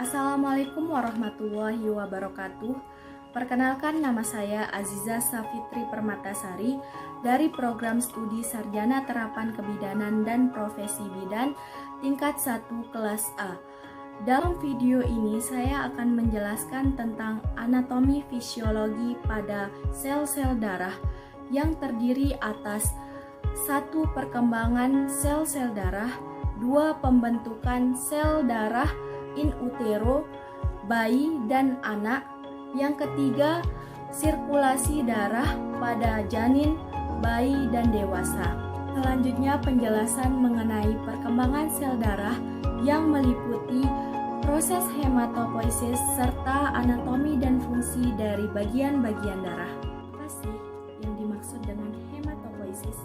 Assalamualaikum warahmatullahi wabarakatuh. Perkenalkan, nama saya Aziza Safitri Permatasari dari Program Studi Sarjana Terapan Kebidanan dan Profesi Bidan tingkat 1 kelas A. Dalam video ini saya akan menjelaskan tentang anatomi fisiologi pada sel-sel darah yang terdiri atas 1. Perkembangan sel-sel darah, 2. Pembentukan sel darah in utero, bayi dan anak. Yang ketiga, sirkulasi darah pada janin, bayi dan dewasa. Selanjutnya penjelasan mengenai perkembangan sel darah yang meliputi proses hematopoiesis serta anatomi dan fungsi dari bagian-bagian darah. Apa sih yang dimaksud dengan hematopoiesis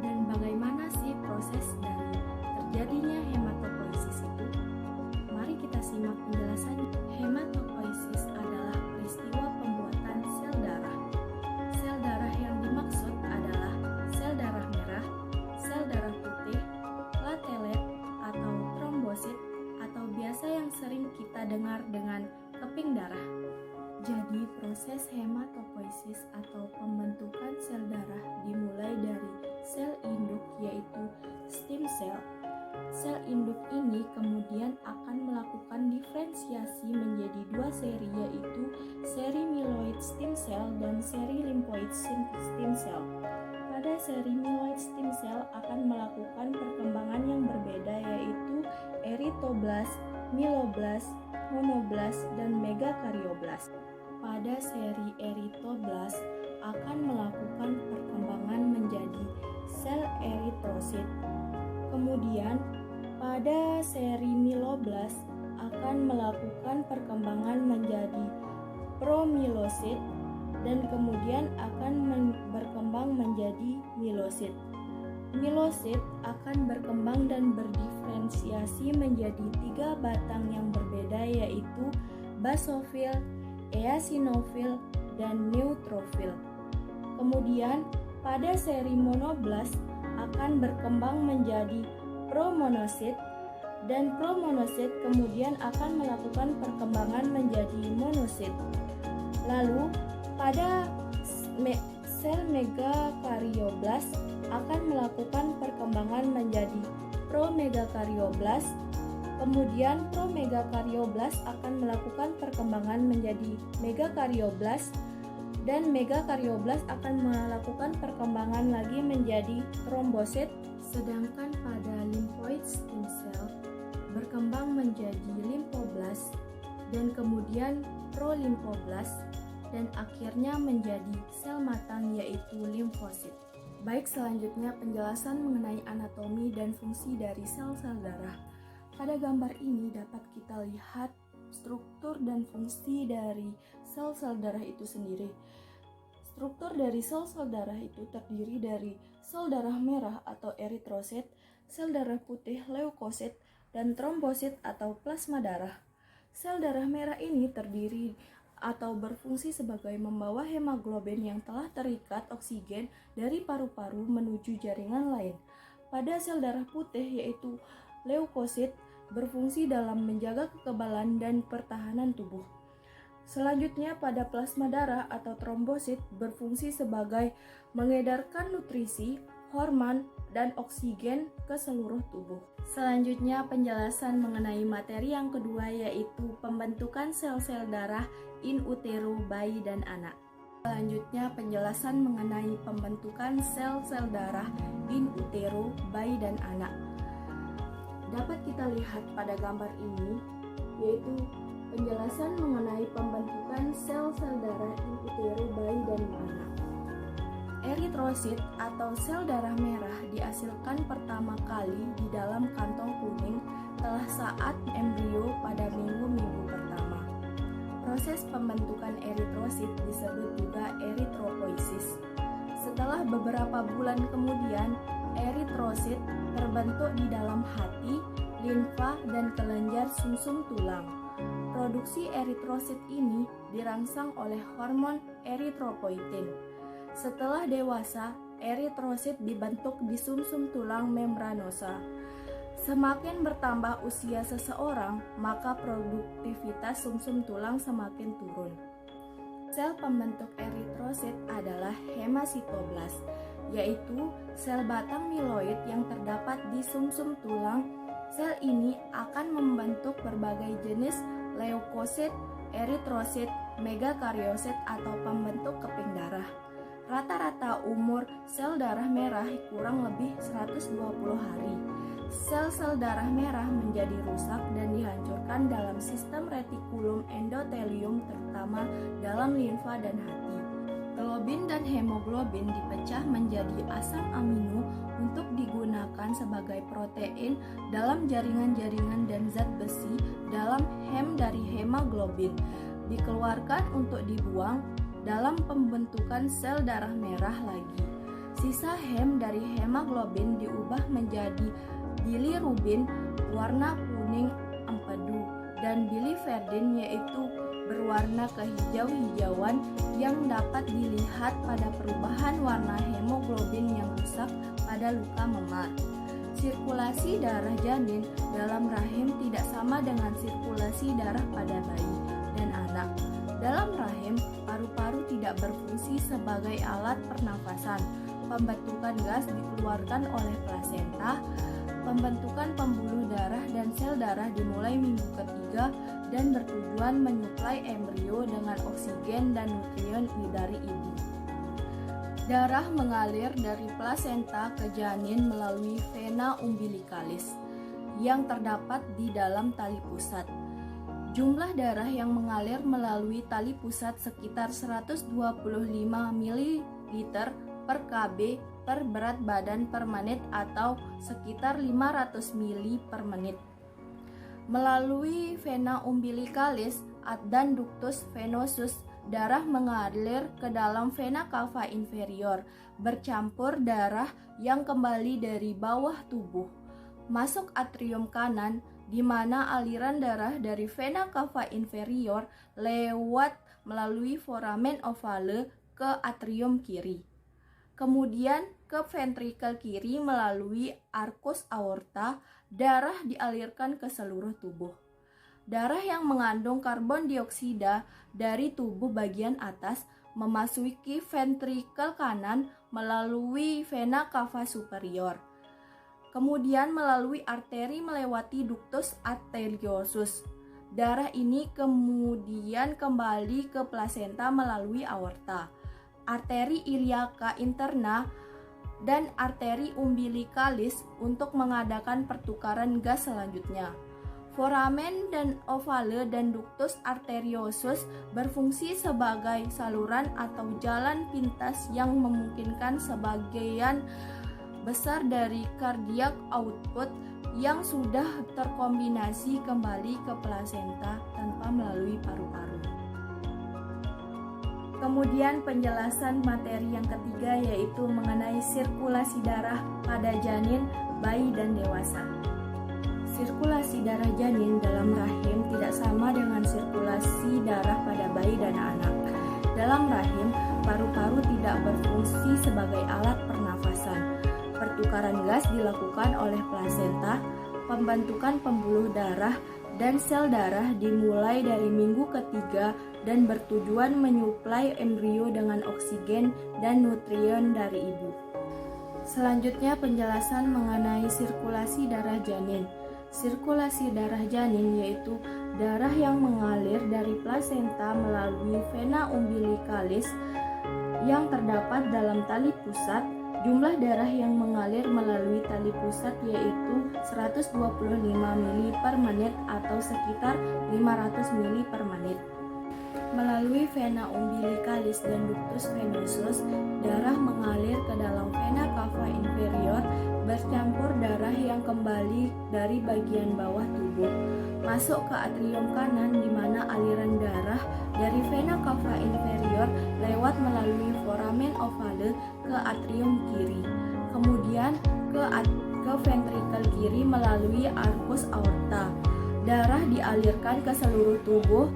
dan bagaimana sih proses dari terjadinya hematopoiesis itu? Mari kita simak penjelasannya. Hematopoiesis adalah peristiwa pembuatan sel darah. Sel darah yang dimaksud adalah sel darah merah, sel darah putih, platelet atau trombosit, atau biasa yang sering kita dengar dengan keping darah. Jadi proses hematopoiesis atau pembentukan sel darah dimulai dari sel induk, yaitu stem cell. Sel induk ini kemudian akan melakukan diferensiasi menjadi dua seri, yaitu seri myeloid stem cell dan seri lymphoid stem cell. Pada seri myeloid stem cell akan melakukan perkembangan yang berbeda, yaitu erythroblast, myeloblast, monoblast, dan megakaryoblast. Pada seri erythroblast akan melakukan perkembangan menjadi sel eritrosit. Kemudian pada seri myeloblast akan melakukan perkembangan menjadi promyelosit dan kemudian akan berkembang menjadi myelosit. Myelosit akan berkembang dan berdiferensiasi menjadi 3 batang yang berbeda, yaitu basofil, eosinofil, dan neutrofil. Kemudian pada seri monoblast akan berkembang menjadi promonosit, dan promonosit kemudian akan melakukan perkembangan menjadi monosit. Lalu pada sel megakaryoblast akan melakukan perkembangan menjadi promegakaryoblast. Kemudian promegakaryoblast akan melakukan perkembangan menjadi megakaryoblast, dan megakaryoblast akan melakukan perkembangan lagi menjadi trombosit. Sedangkan pada lymphoid stem cell berkembang menjadi lymphoblast dan kemudian prolymphoblast dan akhirnya menjadi sel matang, yaitu limfosit. Baik, selanjutnya penjelasan mengenai anatomi dan fungsi dari sel-sel darah. Pada gambar ini dapat kita lihat struktur dan fungsi dari sel-sel darah itu sendiri. Struktur dari sel-sel darah itu terdiri dari sel darah merah atau eritrosit, sel darah putih leukosit, dan trombosit atau plasma darah. Sel darah merah ini terdiri atau berfungsi sebagai membawa hemoglobin yang telah terikat oksigen dari paru-paru menuju jaringan lain. Pada sel darah putih, yaitu leukosit, berfungsi dalam menjaga kekebalan dan pertahanan tubuh. Selanjutnya pada plasma darah atau trombosit berfungsi sebagai mengedarkan nutrisi, hormon, dan oksigen ke seluruh tubuh. Selanjutnya penjelasan mengenai materi yang kedua, yaitu pembentukan sel-sel darah in utero, bayi dan anak. Selanjutnya penjelasan mengenai pembentukan sel-sel darah in utero, bayi dan anak. Dapat kita lihat pada gambar ini, yaitu penjelasan mengenai pembentukan sel-sel darah in utero, bayi dan anak. Eritrosit atau sel darah merah dihasilkan pertama kali di dalam kantong kuning setelah saat embrio pada minggu-minggu pertama. Proses pembentukan eritrosit disebut juga eritropoiesis. Setelah beberapa bulan kemudian, eritrosit terbentuk di dalam hati, limfa, dan kelenjar sumsum tulang. Produksi eritrosit ini dirangsang oleh hormon eritropoietin. Setelah dewasa, eritrosit dibentuk di sumsum tulang membranosa. Semakin bertambah usia seseorang, maka produktivitas sumsum tulang semakin turun. Sel pembentuk eritrosit adalah hemasitoblast, yaitu sel batang mieloid yang terdapat di sumsum tulang. Sel ini akan membentuk berbagai jenis leukosit, eritrosit, megakariosit atau pembentuk keping darah. Rata-rata umur sel darah merah kurang lebih 120 hari. Sel-sel darah merah menjadi rusak dan dihancurkan dalam sistem retikulum endotelium, terutama dalam limfa dan hati. Globin dan hemoglobin dipecah menjadi asam amino untuk digunakan sebagai protein dalam jaringan-jaringan dan zat besi dalam hem dari hemoglobin, dikeluarkan untuk dibuang dalam pembentukan sel darah merah lagi. Sisa hem dari hemoglobin diubah menjadi bilirubin warna kuning empedu dan biliverdin, yaitu berwarna kehijau-hijauan yang dapat dilihat pada perubahan warna hemoglobin yang rusak pada luka memar. Sirkulasi darah janin dalam rahim tidak sama dengan sirkulasi darah pada bayi dan anak. Dalam rahim, paru-paru tidak berfungsi sebagai alat pernafasan. Pembentukan gas dikeluarkan oleh plasenta. Pembentukan pembuluh darah dan sel darah dimulai minggu ketiga dan bertujuan menyuplai embrio dengan oksigen dan nutrien dari ibu. Darah mengalir dari plasenta ke janin melalui vena umbilicalis yang terdapat di dalam tali pusat. Jumlah darah yang mengalir melalui tali pusat sekitar 125 ml per kb per berat badan per menit atau sekitar 500 ml per menit. Melalui vena umbilicalis dan ductus venosus, darah mengalir ke dalam vena cava inferior, bercampur darah yang kembali dari bawah tubuh, masuk atrium kanan, di mana aliran darah dari vena cava inferior lewat melalui foramen ovale ke atrium kiri. Kemudian ke ventrikel kiri melalui arcus aorta, darah dialirkan ke seluruh tubuh. Darah yang mengandung karbon dioksida dari tubuh bagian atas memasuki ventrikel kanan melalui vena cava superior. Kemudian melalui arteri melewati ductus arteriosus. Darah ini kemudian kembali ke plasenta melalui aorta, arteri iliaca interna, dan arteri umbilicalis untuk mengadakan pertukaran gas selanjutnya. Foramen dan ovale dan ductus arteriosus berfungsi sebagai saluran atau jalan pintas yang memungkinkan sebagian besar dari cardiac output yang sudah terkombinasi kembali ke plasenta tanpa melalui paru-paru. Kemudian penjelasan materi yang ketiga yaitu mengenai sirkulasi darah pada janin, bayi, dan dewasa. Sirkulasi darah janin dalam rahim tidak sama dengan sirkulasi darah pada bayi dan anak. Dalam rahim, paru-paru tidak berfungsi sebagai alat pernafasan. Pertukaran gas dilakukan oleh plasenta, pembentukan pembuluh darah dan sel darah dimulai dari minggu ketiga dan bertujuan menyuplai embrio dengan oksigen dan nutrien dari ibu. Selanjutnya penjelasan mengenai sirkulasi darah janin. Sirkulasi darah janin yaitu darah yang mengalir dari plasenta melalui vena umbilicalis yang terdapat dalam tali pusat. Jumlah darah yang mengalir melalui tali pusat yaitu 125 ml per menit atau sekitar 500 ml per menit. Melalui vena umbilicalis dan ductus venosus, darah mengalir ke dalam vena cava inferior, bercampur darah yang kembali dari bagian bawah tubuh, masuk ke atrium kanan di mana aliran darah dari vena cava inferior lewat melalui foramen ovale ke atrium kiri, kemudian ke ventrikel kiri melalui arcus aorta. Darah dialirkan ke seluruh tubuh.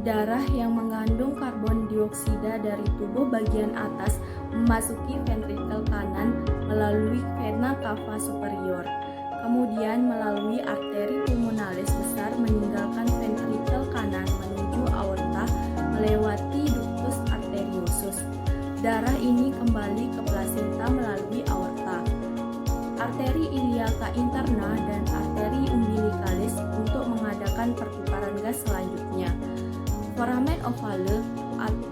Darah yang mengandung karbon dioksida dari tubuh bagian atas memasuki ventrikel kanan melalui vena cava superior. kemudian melalui arteri pulmonalis besar meninggalkan ventrikel kanan menuju aorta melewati ductus arteriosus. Darah ini kembali ke plasenta melalui aorta, arteri iliaca interna dan arteri umbilicalis untuk mengadakan pertukaran gas selanjutnya. Foramen ovale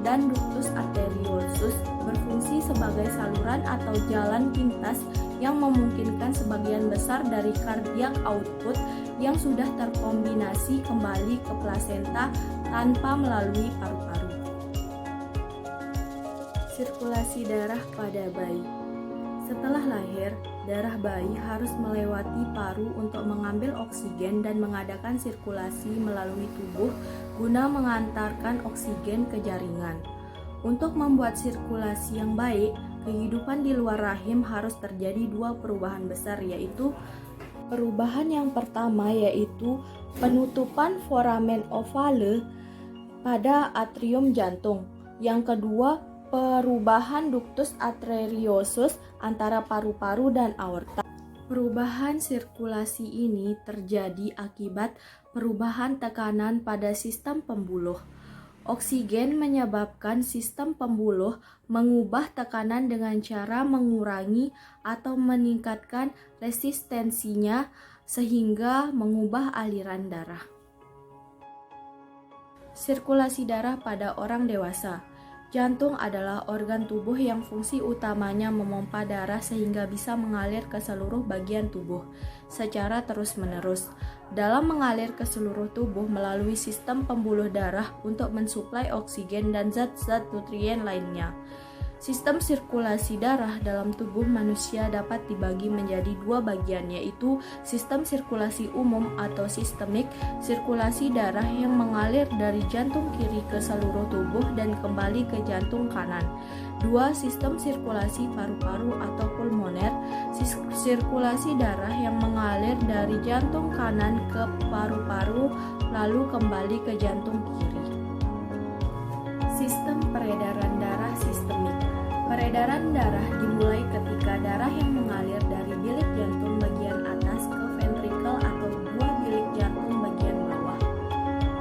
dan ductus arteriosus berfungsi sebagai saluran atau jalan pintas yang memungkinkan sebagian besar dari cardiac output yang sudah terkombinasi kembali ke plasenta tanpa melalui paru-paru. Sirkulasi darah pada bayi. Setelah lahir, darah bayi harus melewati paru untuk mengambil oksigen dan mengadakan sirkulasi melalui tubuh guna mengantarkan oksigen ke jaringan. Untuk membuat sirkulasi yang baik, kehidupan di luar rahim harus terjadi dua perubahan besar, yaitu perubahan yang pertama yaitu penutupan foramen ovale pada atrium jantung. Yang kedua, perubahan ductus arteriosus antara paru-paru dan aorta. Perubahan sirkulasi ini terjadi akibat perubahan tekanan pada sistem pembuluh. Oksigen menyebabkan sistem pembuluh mengubah tekanan dengan cara mengurangi atau meningkatkan resistensinya sehingga mengubah aliran darah. Sirkulasi darah pada orang dewasa. Jantung adalah organ tubuh yang fungsi utamanya memompa darah sehingga bisa mengalir ke seluruh bagian tubuh secara terus-menerus. Dalam mengalir ke seluruh tubuh melalui sistem pembuluh darah untuk mensuplai oksigen dan zat-zat nutrien lainnya. Sistem sirkulasi darah dalam tubuh manusia dapat dibagi menjadi dua bagian, yaitu sistem sirkulasi umum atau sistemik, sirkulasi darah yang mengalir dari jantung kiri ke seluruh tubuh dan kembali ke jantung kanan. Dua, sistem sirkulasi paru-paru atau pulmoner, sirkulasi darah yang mengalir dari jantung kanan ke paru-paru lalu kembali ke jantung kiri. Sistem peredaran darah sistemik. Peredaran darah dimulai ketika darah yang mengalir dari bilik jantung bagian atas ke ventrikel atau dua bilik jantung bagian bawah.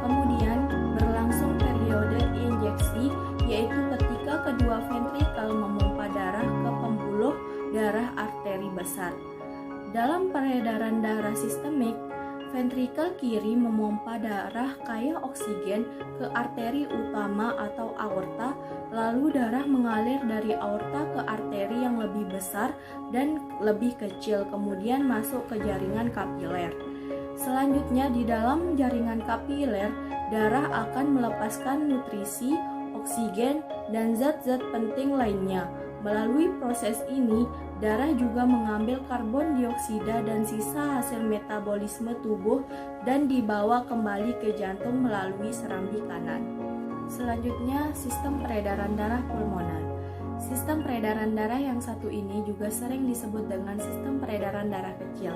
Kemudian berlangsung periode injeksi, yaitu ketika kedua ventrikel memompa darah ke pembuluh darah arteri besar. Dalam peredaran darah sistemik, ventrikel kiri memompa darah kaya oksigen ke arteri utama atau aorta, lalu darah mengalir dari aorta ke arteri yang lebih besar dan lebih kecil, kemudian masuk ke jaringan kapiler. Selanjutnya di dalam jaringan kapiler, darah akan melepaskan nutrisi, oksigen, dan zat-zat penting lainnya. Melalui proses ini, darah juga mengambil karbon dioksida dan sisa hasil metabolisme tubuh dan dibawa kembali ke jantung melalui serambi kanan. Selanjutnya, sistem peredaran darah pulmoner. Sistem peredaran darah yang satu ini juga sering disebut dengan sistem peredaran darah kecil.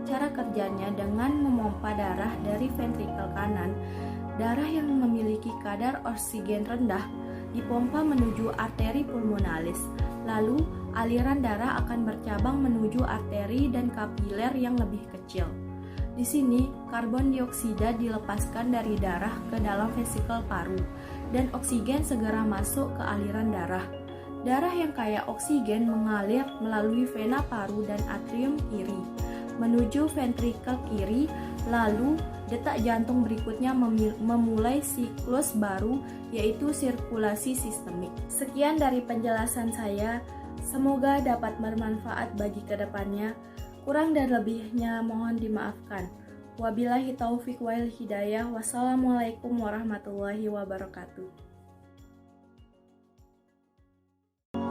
Cara kerjanya dengan memompa darah dari ventrikel kanan, darah yang memiliki kadar oksigen rendah dipompa menuju arteri pulmonalis. Lalu, aliran darah akan bercabang menuju arteri dan kapiler yang lebih kecil. Di sini, karbon dioksida dilepaskan dari darah ke dalam vesikel paru, dan oksigen segera masuk ke aliran darah. Darah yang kaya oksigen mengalir melalui vena paru dan atrium kiri, menuju ventrikel kiri, lalu detak jantung berikutnya memulai siklus baru, yaitu sirkulasi sistemik. Sekian dari penjelasan saya, semoga dapat bermanfaat bagi kedepannya. Kurang dan lebihnya mohon dimaafkan. Wabillahi taufiq wal hidayah. Wassalamualaikum warahmatullahi wabarakatuh.